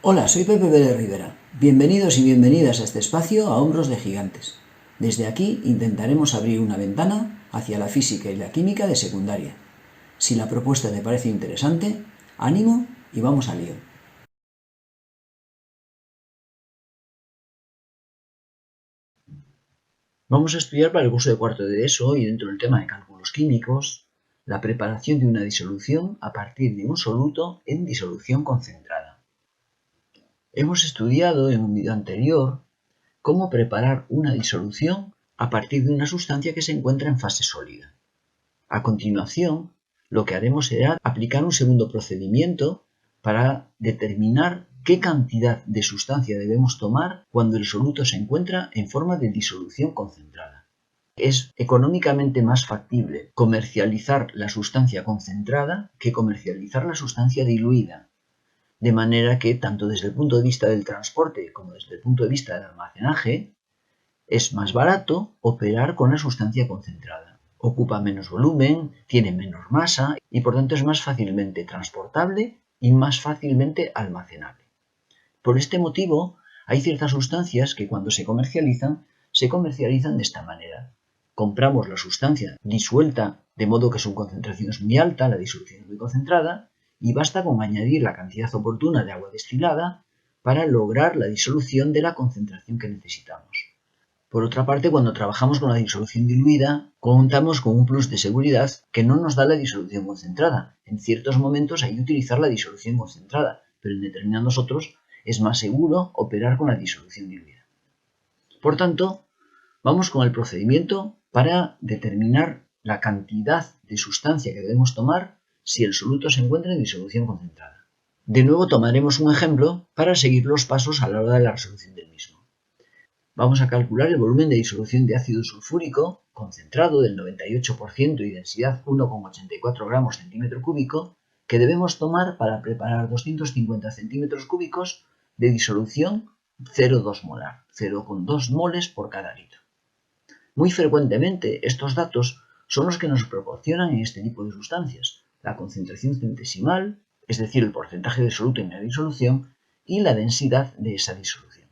Hola, soy Pepe Pérez Rivera. Bienvenidos y bienvenidas a este espacio a Hombros de Gigantes. Desde aquí intentaremos abrir una ventana hacia la física y la química de secundaria. Si la propuesta te parece interesante, ánimo y vamos al lío. Vamos a estudiar para el curso de cuarto de ESO y dentro del tema de cálculos químicos, la preparación de una disolución a partir de un soluto en disolución concentrada. Hemos estudiado en un vídeo anterior cómo preparar una disolución a partir de una sustancia que se encuentra en fase sólida. A continuación, lo que haremos será aplicar un segundo procedimiento para determinar qué cantidad de sustancia debemos tomar cuando el soluto se encuentra en forma de disolución concentrada. Es económicamente más factible comercializar la sustancia concentrada que comercializar la sustancia diluida, de manera que tanto desde el punto de vista del transporte como desde el punto de vista del almacenaje, es más barato operar con la sustancia concentrada. Ocupa menos volumen, tiene menos masa y por tanto es más fácilmente transportable y más fácilmente almacenable. Por este motivo, hay ciertas sustancias que cuando se comercializan de esta manera. Compramos la sustancia disuelta de modo que su concentración es muy alta, la disolución es muy concentrada, y basta con añadir la cantidad oportuna de agua destilada para lograr la disolución de la concentración que necesitamos. Por otra parte, cuando trabajamos con la disolución diluida, contamos con un plus de seguridad que no nos da la disolución concentrada. En ciertos momentos hay que utilizar la disolución concentrada, pero en determinados otros es más seguro operar con la disolución diluida. Por tanto, vamos con el procedimiento para determinar la cantidad de sustancia que debemos tomar si el soluto se encuentra en disolución concentrada. De nuevo tomaremos un ejemplo para seguir los pasos a la hora de la resolución del mismo. Vamos a calcular el volumen de disolución de ácido sulfúrico concentrado del 98% y densidad 1,84 gramos centímetro cúbico que debemos tomar para preparar 250 centímetros cúbicos de disolución 0,2 molar, 0,2 moles por cada litro. Muy frecuentemente estos datos son los que nos proporcionan en este tipo de sustancias la concentración centesimal, es decir, el porcentaje de soluto en la disolución, y la densidad de esa disolución.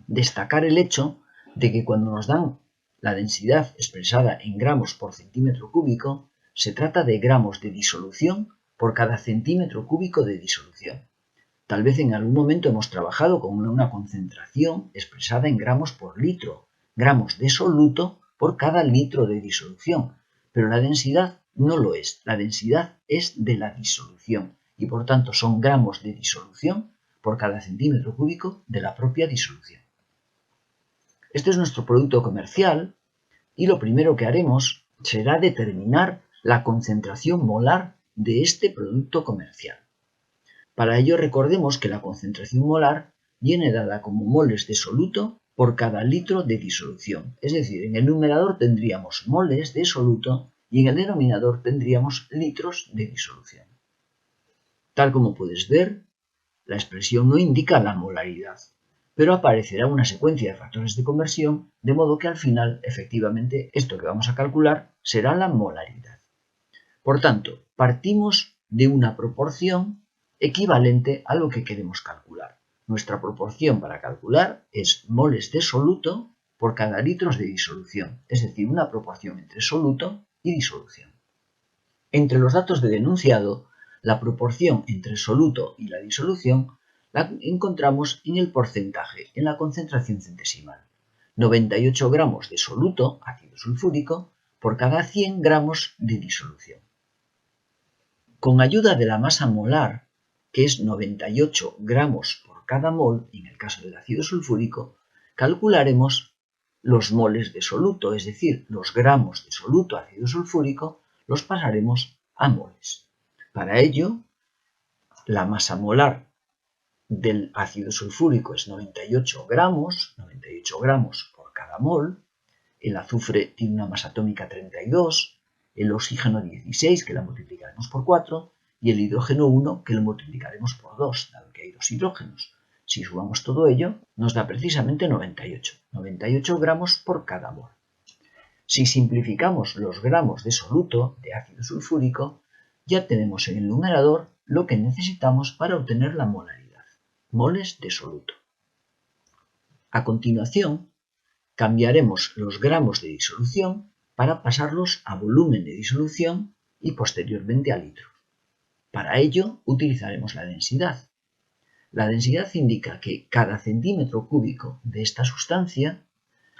Destacar el hecho de que cuando nos dan la densidad expresada en gramos por centímetro cúbico, se trata de gramos de disolución por cada centímetro cúbico de disolución. Tal vez en algún momento hemos trabajado con una concentración expresada en gramos por litro, gramos de soluto por cada litro de disolución, pero la densidad no lo es. La densidad es de la disolución y por tanto son gramos de disolución por cada centímetro cúbico de la propia disolución. Este es nuestro producto comercial y lo primero que haremos será determinar la concentración molar de este producto comercial. Para ello recordemos que la concentración molar viene dada como moles de soluto por cada litro de disolución. Es decir, en el numerador tendríamos moles de soluto y en el denominador tendríamos litros de disolución. Tal como puedes ver, la expresión no indica la molaridad, pero aparecerá una secuencia de factores de conversión, de modo que al final, efectivamente, esto que vamos a calcular será la molaridad. Por tanto, partimos de una proporción equivalente a lo que queremos calcular. Nuestra proporción para calcular es moles de soluto por cada litros de disolución, es decir, una proporción entre soluto y disolución. Entre los datos de enunciado, la proporción entre soluto y la disolución la encontramos en el porcentaje, en la concentración centesimal. 98 gramos de soluto, ácido sulfúrico, por cada 100 gramos de disolución. Con ayuda de la masa molar, que es 98 gramos por cada mol, en el caso del ácido sulfúrico, calcularemos los moles de soluto, es decir, los gramos de soluto ácido sulfúrico, los pasaremos a moles. Para ello, la masa molar del ácido sulfúrico es 98 gramos por cada mol, el azufre tiene una masa atómica 32, el oxígeno 16, que la multiplicaremos por 4, y el hidrógeno 1, que lo multiplicaremos por 2, dado que hay dos hidrógenos. Si sumamos todo ello, nos da precisamente 98 gramos por cada mol. Si simplificamos los gramos de soluto de ácido sulfúrico, ya tenemos en el numerador lo que necesitamos para obtener la molaridad. moles de soluto. A continuación, cambiaremos los gramos de disolución para pasarlos a volumen de disolución y posteriormente a litros. Para ello utilizaremos la densidad. La densidad indica que cada centímetro cúbico de esta sustancia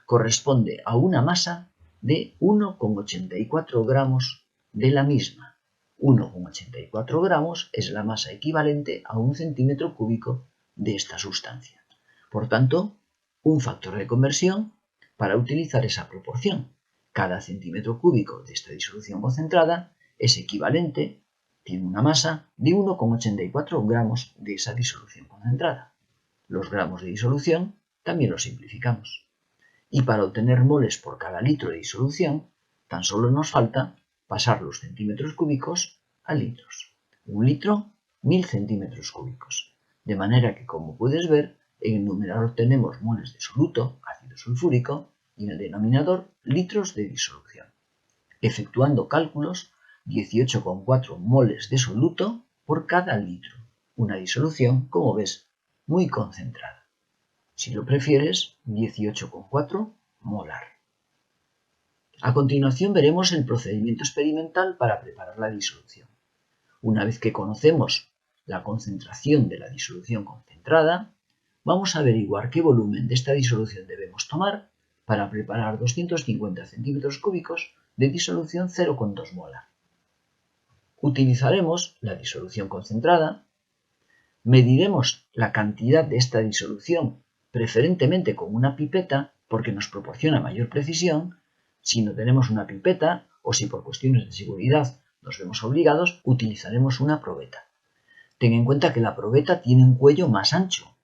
corresponde a una masa de 1,84 gramos de la misma. 1,84 gramos es la masa equivalente a un centímetro cúbico de esta sustancia. Por tanto, un factor de conversión para utilizar esa proporción. Cada centímetro cúbico de esta disolución concentrada es equivalente, tiene una masa de 1,84 gramos de esa disolución concentrada. Los gramos de disolución también los simplificamos. Y para obtener moles por cada litro de disolución, tan solo nos falta pasar los centímetros cúbicos a litros. Un litro, 1000 centímetros cúbicos. De manera que, como puedes ver, en el numerador tenemos moles de soluto, ácido sulfúrico, y en el denominador litros de disolución. Efectuando cálculos, 18,4 moles de soluto por cada litro. Una disolución, como ves, muy concentrada. Si lo prefieres, 18,4 molar. A continuación veremos el procedimiento experimental para preparar la disolución. Una vez que conocemos la concentración de la disolución concentrada, vamos a averiguar qué volumen de esta disolución debemos tomar para preparar 250 centímetros cúbicos de disolución 0,2 molar. Utilizaremos la disolución concentrada, mediremos la cantidad de esta disolución preferentemente con una pipeta porque nos proporciona mayor precisión. Si no tenemos una pipeta o si por cuestiones de seguridad nos vemos obligados, utilizaremos una probeta. Ten en cuenta que la probeta tiene un cuello más ancho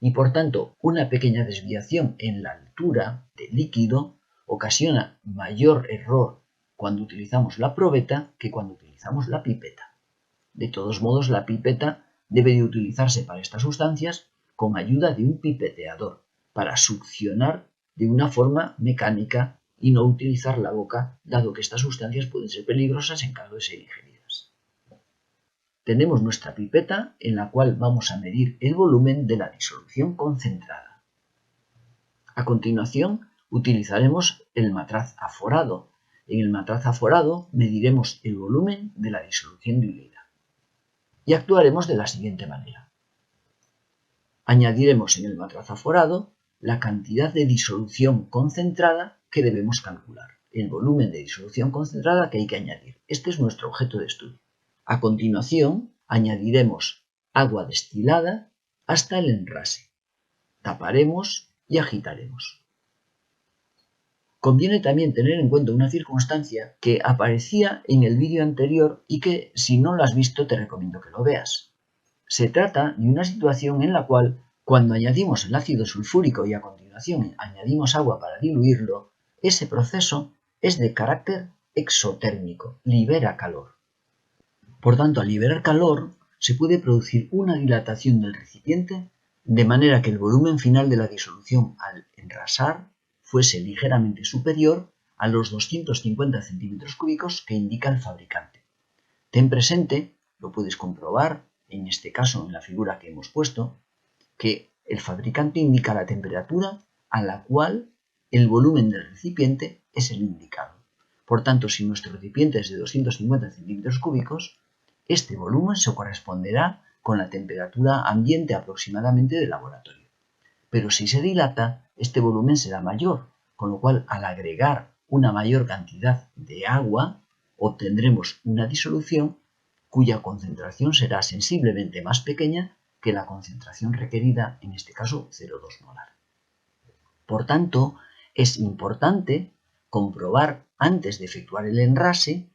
y por tanto una pequeña desviación en la altura del líquido ocasiona mayor error cuando utilizamos la probeta que cuando utilizamos la pipeta. De todos modos, la pipeta debe de utilizarse para estas sustancias con ayuda de un pipeteador para succionar de una forma mecánica y no utilizar la boca, dado que estas sustancias pueden ser peligrosas en caso de ser ingeridas. Tenemos nuestra pipeta en la cual vamos a medir el volumen de la disolución concentrada. A continuación, utilizaremos el matraz aforado. En el matraz aforado mediremos el volumen de la disolución diluida. Y actuaremos de la siguiente manera. Añadiremos en el matraz aforado la cantidad de disolución concentrada que debemos calcular, el volumen de disolución concentrada que hay que añadir. Este es nuestro objeto de estudio. A continuación, añadiremos agua destilada hasta el enrase. Taparemos y agitaremos. Conviene también tener en cuenta una circunstancia que aparecía en el vídeo anterior y que, si no lo has visto, te recomiendo que lo veas. Se trata de una situación en la cual, cuando añadimos el ácido sulfúrico y a continuación añadimos agua para diluirlo, ese proceso es de carácter exotérmico, libera calor. Por tanto, al liberar calor, se puede producir una dilatación del recipiente de manera que el volumen final de la disolución al enrasar fuese ligeramente superior a los 250 centímetros cúbicos que indica el fabricante. Ten presente, lo puedes comprobar, en este caso en la figura que hemos puesto, que el fabricante indica la temperatura a la cual el volumen del recipiente es el indicado. Por tanto, si nuestro recipiente es de 250 centímetros cúbicos, este volumen se corresponderá con la temperatura ambiente aproximadamente del laboratorio. Pero si se dilata, este volumen será mayor, con lo cual al agregar una mayor cantidad de agua, obtendremos una disolución cuya concentración será sensiblemente más pequeña que la concentración requerida, en este caso 0,2 molar. Por tanto, es importante comprobar antes de efectuar el enrase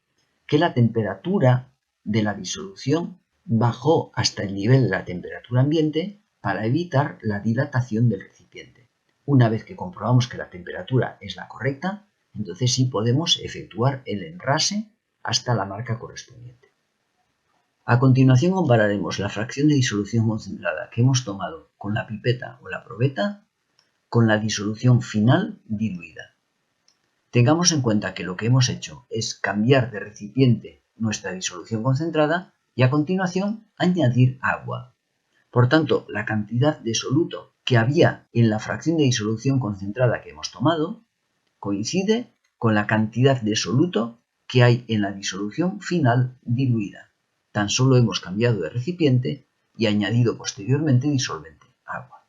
que la temperatura de la disolución bajó hasta el nivel de la temperatura ambiente para evitar la dilatación del recipiente. Una vez que comprobamos que la temperatura es la correcta, entonces sí podemos efectuar el enrase hasta la marca correspondiente. A continuación compararemos la fracción de disolución concentrada que hemos tomado con la pipeta o la probeta con la disolución final diluida. Tengamos en cuenta que lo que hemos hecho es cambiar de recipiente nuestra disolución concentrada y a continuación añadir agua. Por tanto, la cantidad de soluto que había en la fracción de disolución concentrada que hemos tomado coincide con la cantidad de soluto que hay en la disolución final diluida. Tan solo hemos cambiado de recipiente y añadido posteriormente disolvente, agua.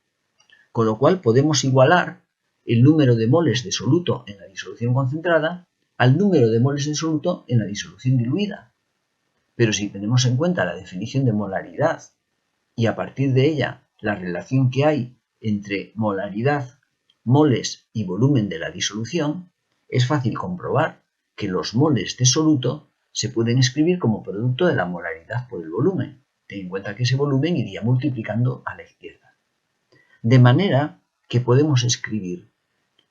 Con lo cual podemos igualar el número de moles de soluto en la disolución concentrada al número de moles de soluto en la disolución diluida. Pero si tenemos en cuenta la definición de molaridad y a partir de ella la relación que hay entre molaridad, moles y volumen de la disolución, es fácil comprobar que los moles de soluto se pueden escribir como producto de la molaridad por el volumen. Ten en cuenta que ese volumen iría multiplicando a la izquierda. De manera que podemos escribir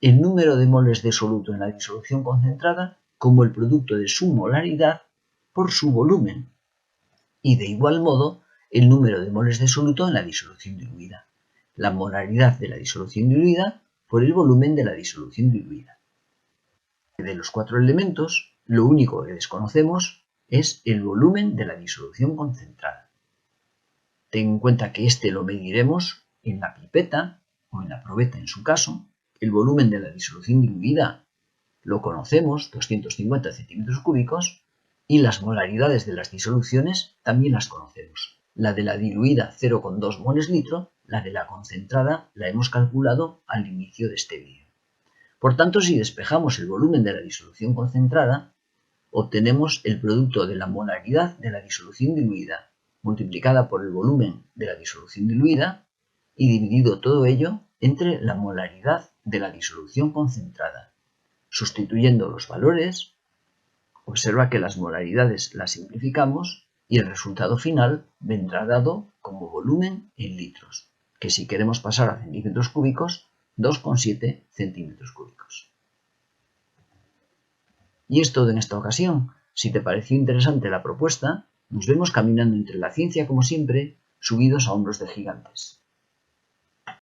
el número de moles de soluto en la disolución concentrada como el producto de su molaridad por su volumen. Y de igual modo, el número de moles de soluto en la disolución diluida. La molaridad de la disolución diluida por el volumen de la disolución diluida. De los cuatro elementos, lo único que desconocemos es el volumen de la disolución concentrada. Ten en cuenta que este lo mediremos en la pipeta o en la probeta en su caso. El volumen de la disolución diluida lo conocemos, 250 centímetros cúbicos, y las molaridades de las disoluciones también las conocemos. La de la diluida 0,2 moles litro, la de la concentrada la hemos calculado al inicio de este vídeo. Por tanto, si despejamos el volumen de la disolución concentrada, obtenemos el producto de la molaridad de la disolución diluida multiplicada por el volumen de la disolución diluida y dividido todo ello entre la molaridad de la disolución concentrada. Sustituyendo los valores, observa que las molaridades las simplificamos y el resultado final vendrá dado como volumen en litros, que si queremos pasar a centímetros cúbicos, 2,7 centímetros cúbicos. Y es todo en esta ocasión. Si te pareció interesante la propuesta, nos vemos caminando entre la ciencia como siempre, subidos a hombros de gigantes.